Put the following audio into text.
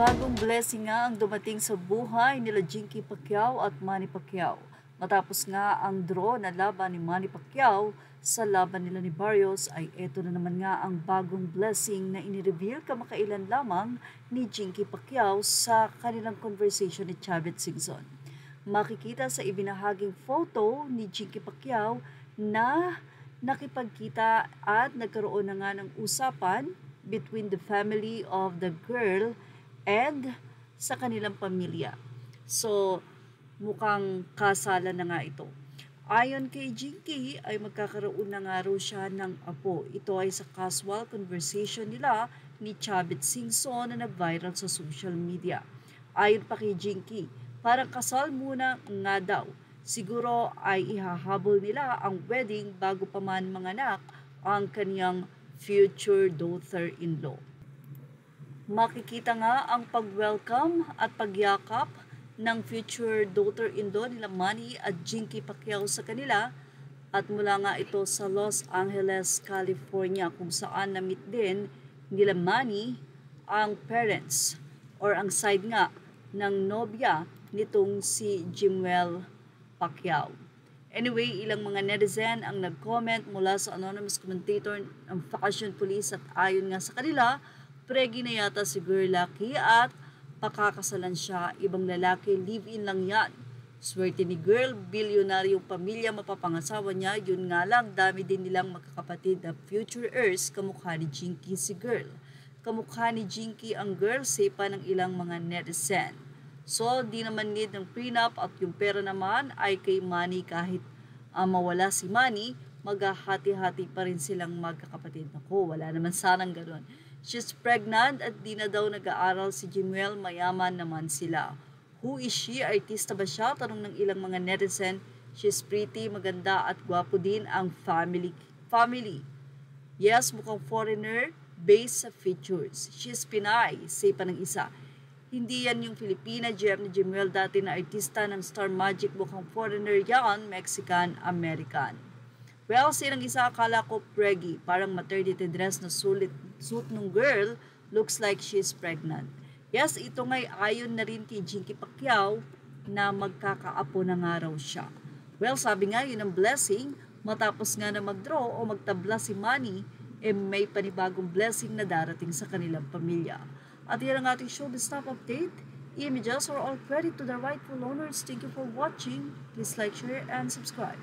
Bagong blessing nga ang dumating sa buhay nila Jinky Pacquiao at Manny Pacquiao. Matapos nga ang draw na laban ni Manny Pacquiao sa laban nila ni Barrios ay eto na naman nga ang bagong blessing na inireveal kamakailan lamang ni Jinky Pacquiao sa kanilang conversation ni Chavit Singson. Makikita sa ibinahaging photo ni Jinky Pacquiao na nakipagkita at nagkaroon na nga ng usapan between the family of the girl and sa kanilang pamilya. So, mukhang kasalan na nga ito. Ayon kay Jinky ay magkakaroon na nga raw siya ng apo. Ito ay sa casual conversation nila ni Chavit Singson na nag-viral sa social media. Ayon pa kay Jinky, parang kasal muna nga daw. Siguro ay ihahabol nila ang wedding bago pa man manganak ang kaniyang future daughter-in-law. Makikita nga ang pag-welcome at pagyakap ng future daughter-in-law nila Manny at Jinky Pacquiao sa kanila at mula nga ito sa Los Angeles, California kung saan na-meet din nila Manny ang parents or ang side nga ng nobya nitong si Jimwell Pacquiao. Anyway, ilang mga netizen ang nag-comment mula sa anonymous commentator ng Fashion Police at ayon nga sa kanila, pregi na yata si Girl Lucky at pakakasalan siya. Ibang lalaki, live-in lang yan. Swerte ni Girl, bilyonaryong pamilya mapapangasawa niya. Yun nga lang, dami din nilang magkakapatid na future heirs kamukha ni Jinky si Girl. Kamukha ni Jinky ang Girl, sepa ng ilang mga netizen. So, di naman need ng prenup at yung pera naman ay kay Manny kahit mawala si Manny, maghahati-hati pa rin silang magkakapatid. Naku, wala naman sanang gano'n. She's pregnant at di na daw nag-aaral si Jimwell, mayaman naman sila. Who is she? Artista ba siya? Tanong ng ilang mga netizen. She's pretty, maganda at gwapo din ang family. Yes, mukhang foreigner based sa features. She's Pinay, say pa ng isa. Hindi yan yung Filipina, Jeff ni Jimwell dati na artista ng Star Magic, mukhang foreigner yan, Mexican-American. Well, silang isa akala ko preggy, parang maternity dress na suit nung girl, looks like she's pregnant. Yes, ito nga'y ayon na rin kay Jinky Pacquiao na magkakaapo na nga raw siya. Well, sabi nga yun ang blessing, matapos nga na mag-draw o magtabla si Manny, may panibagong blessing na darating sa kanilang pamilya. At yan ang ating showbiz top update. Images are all credit to the rightful owners. Thank you for watching. Please like, share, and subscribe.